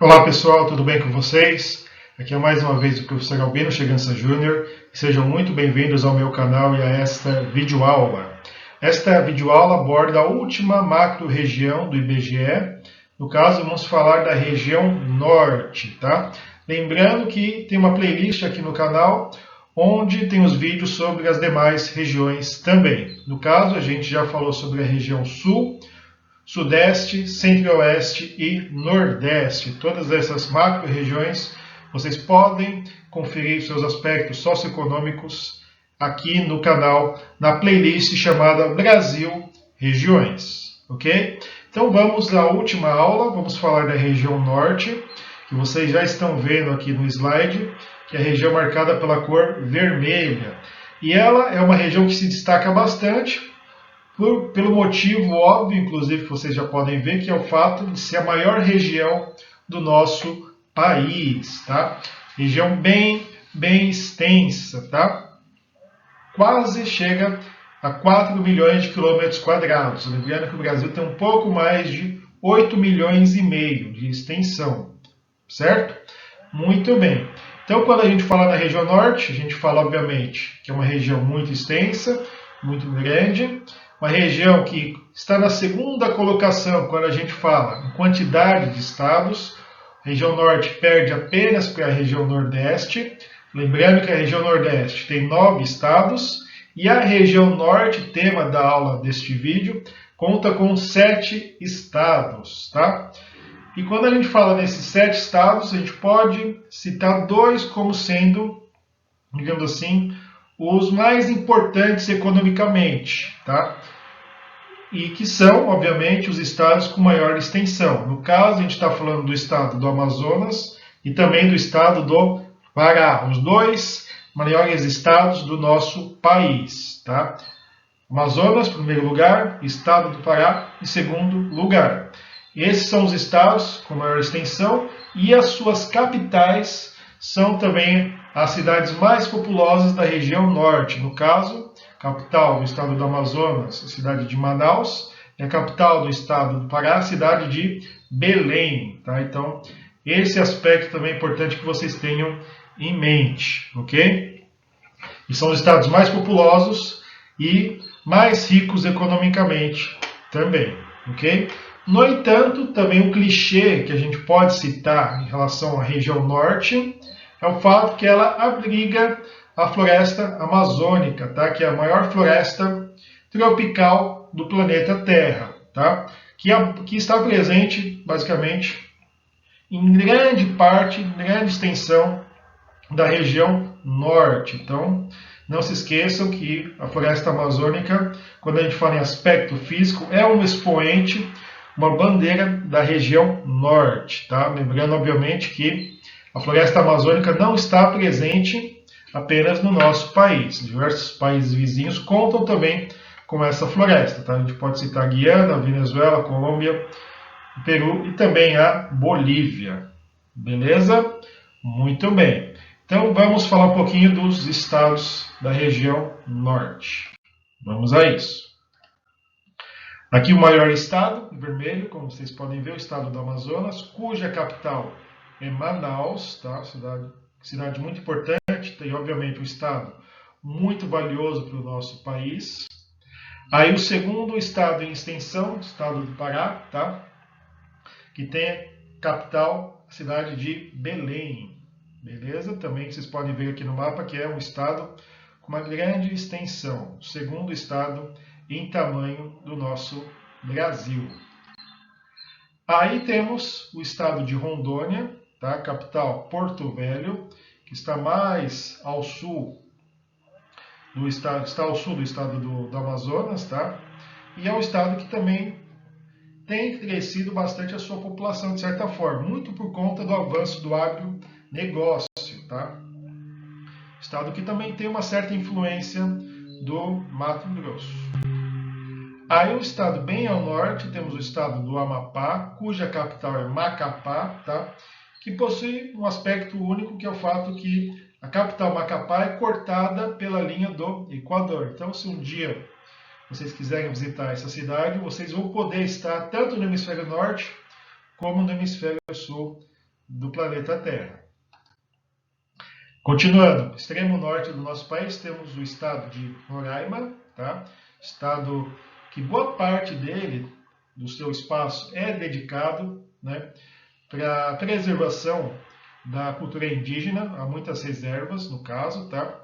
Olá pessoal, tudo bem com vocês? Aqui é mais uma vez o professor Albino Chegança Júnior e sejam muito bem-vindos ao meu canal e a esta videoaula. Esta videoaula aborda a última macro-região do IBGE. No caso, vamos falar da região norte, tá? Lembrando que tem uma playlist aqui no canal onde tem os vídeos sobre as demais regiões também. No caso, a gente já falou sobre a região sul, Sudeste, Centro-Oeste e Nordeste. Todas essas macro-regiões vocês podem conferir seus aspectos socioeconômicos aqui no canal, na playlist chamada Brasil Regiões, ok? Então vamos à última aula, vamos falar da região Norte, que vocês já estão vendo aqui no slide, que é a região marcada pela cor vermelha. E ela é uma região que se destaca bastante, pelo motivo óbvio, inclusive, que vocês já podem ver, que é o fato de ser a maior região do nosso país, tá? Região bem extensa, tá? Quase chega a 4 milhões de quilômetros quadrados. Lembrando que o Brasil tem um pouco mais de 8 milhões e meio de extensão, certo? Muito bem. Então, quando a gente fala da região norte, a gente fala, obviamente, que é uma região muito extensa, muito grande, uma região que está na segunda colocação quando a gente fala em quantidade de estados. A região norte perde apenas para a região nordeste. Lembrando que a região nordeste tem 9 estados e a região norte, tema da aula deste vídeo, conta com 7 estados, tá? E quando a gente fala nesses 7 estados, a gente pode citar 2 como sendo, digamos assim, os mais importantes economicamente, tá? E que são, obviamente, os estados com maior extensão. No caso, a gente está falando do estado do Amazonas e também do estado do Pará, os 2 maiores estados do nosso país, tá? Amazonas, em primeiro lugar, estado do Pará, em segundo lugar. Esses são os estados com maior extensão e as suas capitais são também as cidades mais populosas da região norte. No caso, capital do estado do Amazonas, a cidade de Manaus, e a capital do estado do Pará, a cidade de Belém. Tá? Então, esse aspecto também é importante que vocês tenham em mente, ok? E são os estados mais populosos e mais ricos economicamente também, ok? No entanto, também um clichê que a gente pode citar em relação à região norte é o fato que ela abriga a floresta amazônica, tá? Que é a maior floresta tropical do planeta Terra, tá? Que está presente, basicamente, em grande parte, em grande extensão da região norte. Então, não se esqueçam que a floresta amazônica, quando a gente fala em aspecto físico, é um expoente, uma bandeira da região norte, tá? Lembrando, obviamente, que a floresta amazônica não está presente apenas no nosso país. Diversos países vizinhos contam também com essa floresta, tá? A gente pode citar a Guiana, a Venezuela, a Colômbia, o Peru e também a Bolívia. Beleza? Muito bem. Então vamos falar um pouquinho dos estados da região norte. Vamos a isso. Aqui o maior estado, em vermelho, como vocês podem ver, o estado do Amazonas, cuja capital é Manaus, tá? Cidade muito importante, tem obviamente um estado muito valioso para o nosso país. Aí o segundo estado em extensão, o estado do Pará, tá? Que tem a capital, a cidade de Belém. Beleza? Também vocês podem ver aqui no mapa que é um estado com uma grande extensão, o segundo estado em tamanho do nosso Brasil. Aí temos o estado de Rondônia, tá? Capital Porto Velho, que está mais ao sul do estado, está ao sul do estado do Amazonas, tá? E é um estado que também tem crescido bastante a sua população, de certa forma, muito por conta do avanço do agronegócio, tá? Estado que também tem uma certa influência do Mato Grosso. Aí um estado bem ao norte, temos o estado do Amapá, cuja capital é Macapá, tá? Que possui um aspecto único, que é o fato que a capital Macapá é cortada pela linha do Equador. Então, se um dia vocês quiserem visitar essa cidade, vocês vão poder estar tanto no hemisfério norte como no hemisfério sul do planeta Terra. Continuando, extremo norte do nosso país, temos o estado de Roraima, tá? Estado que boa parte dele, do seu espaço, é dedicado, né, para a preservação da cultura indígena, há muitas reservas no caso, tá?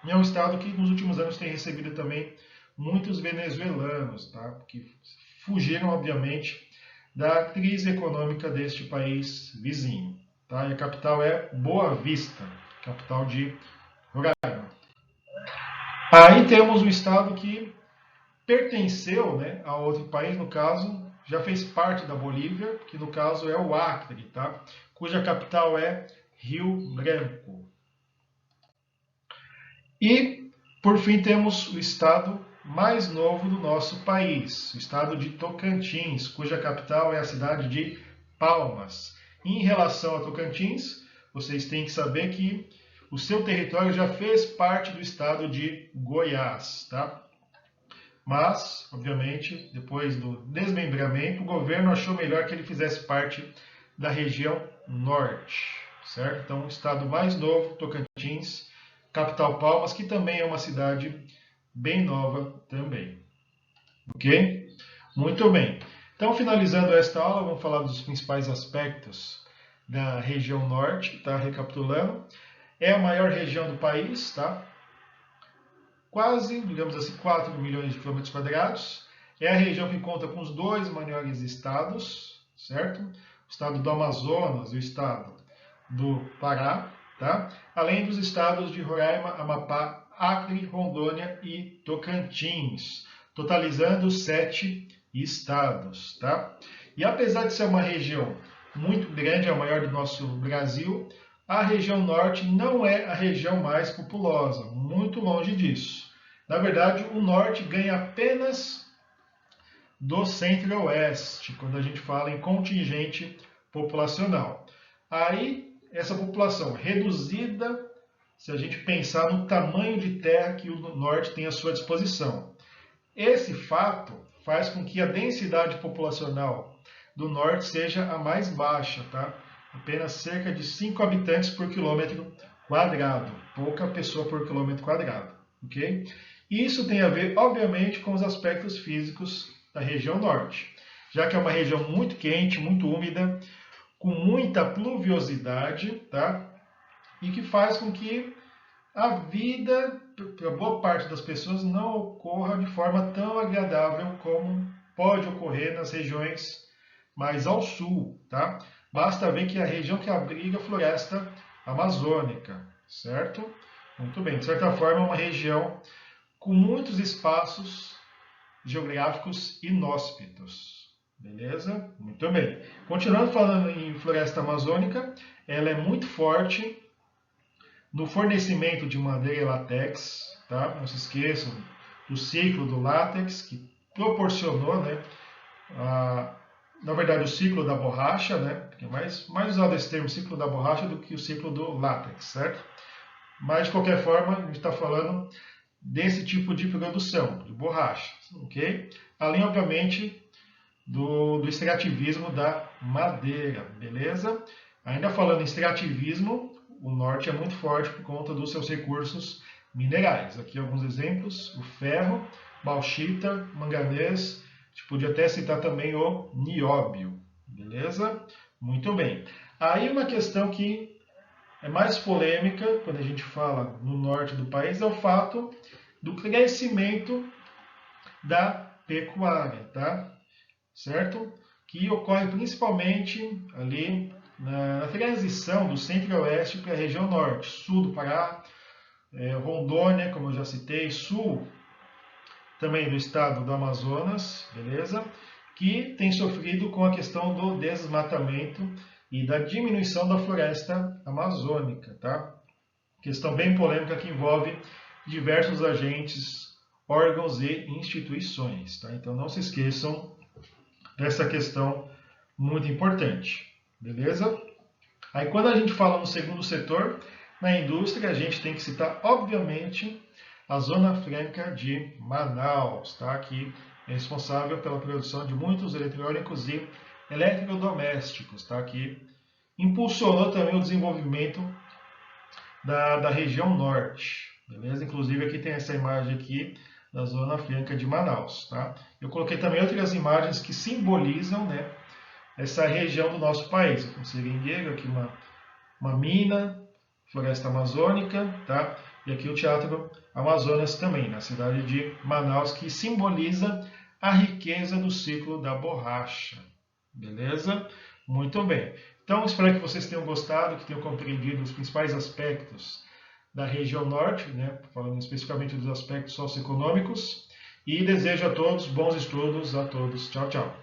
E é um estado que nos últimos anos tem recebido também muitos venezuelanos, tá? Que fugiram, obviamente, da crise econômica deste país vizinho, tá? E a capital é Boa Vista, capital de Roraima. Aí temos o estado que pertenceu, né, a outro país, no caso, já fez parte da Bolívia, que no caso é o Acre, tá? Cuja capital é Rio Branco. E, por fim, temos o estado mais novo do nosso país, o estado de Tocantins, cuja capital é a cidade de Palmas. Em relação a Tocantins, vocês têm que saber que o seu território já fez parte do estado de Goiás, tá? Mas, obviamente, depois do desmembramento, o governo achou melhor que ele fizesse parte da região norte, certo? Então, o estado mais novo, Tocantins, capital Palmas, que também é uma cidade bem nova também. Ok? Muito bem. Então, finalizando esta aula, vamos falar dos principais aspectos da região norte, tá? Recapitulando. É a maior região do país, tá? Quase, digamos assim, 4 milhões de quilômetros quadrados. É a região que conta com os dois maiores estados, certo? O estado do Amazonas e o estado do Pará, tá? Além dos estados de Roraima, Amapá, Acre, Rondônia e Tocantins, totalizando 7 estados, tá? E apesar de ser uma região muito grande, a maior do nosso Brasil, a região norte não é a região mais populosa, muito longe disso. Na verdade, o norte ganha apenas do centro-oeste, quando a gente fala em contingente populacional. Aí, essa população reduzida, se a gente pensar no tamanho de terra que o norte tem à sua disposição. Esse fato faz com que a densidade populacional do norte seja a mais baixa, tá? Apenas cerca de 5 habitantes por quilômetro quadrado, pouca pessoa por quilômetro quadrado, ok? Isso tem a ver, obviamente, com os aspectos físicos da região norte, já que é uma região muito quente, muito úmida, com muita pluviosidade, tá? E que faz com que a vida, para boa parte das pessoas, não ocorra de forma tão agradável como pode ocorrer nas regiões mais ao sul, tá? Basta ver que é a região que abriga a floresta amazônica, certo? Muito bem, de certa forma é uma região com muitos espaços geográficos inóspitos, beleza? Muito bem. Continuando falando em floresta amazônica, ela é muito forte no fornecimento de madeira e látex, tá? Não se esqueçam do ciclo do látex, que proporcionou, né, na verdade, o ciclo da borracha, né? É mais usado esse termo ciclo da borracha do que o ciclo do látex, certo? Mas, de qualquer forma, a gente está falando desse tipo de produção, de borracha, ok? Além, obviamente, do extrativismo da madeira, beleza? Ainda falando em extrativismo, o norte é muito forte por conta dos seus recursos minerais. Aqui alguns exemplos: o ferro, bauxita, manganês. A gente podia até citar também o nióbio, beleza? Muito bem. Aí uma questão que é mais polêmica quando a gente fala no norte do país é o fato do crescimento da pecuária, tá? Certo? Que ocorre principalmente ali na transição do centro-oeste para a região norte, sul do Pará, Rondônia, como eu já citei, sul também do estado do Amazonas, beleza? Que tem sofrido com a questão do desmatamento e da diminuição da floresta amazônica, tá? Questão bem polêmica que envolve diversos agentes, órgãos e instituições, tá? Então não se esqueçam dessa questão muito importante, beleza? Aí quando a gente fala no segundo setor, na indústria, a gente tem que citar, obviamente, a Zona Franca de Manaus, tá? Que é responsável pela produção de muitos eletrônicos e eletrodomésticos, tá? Que impulsionou também o desenvolvimento da região norte, beleza? Inclusive aqui tem essa imagem aqui da Zona Franca de Manaus, tá? Eu coloquei também outras imagens que simbolizam, né, essa região do nosso país. Um seringueiro, aqui uma mina, floresta amazônica, tá? E aqui o Teatro Amazonas também, na cidade de Manaus, que simboliza a riqueza do ciclo da borracha. Beleza? Muito bem. Então, espero que vocês tenham gostado, que tenham compreendido os principais aspectos da região norte, né? Falando especificamente dos aspectos socioeconômicos. E desejo a todos bons estudos, a todos. Tchau, tchau.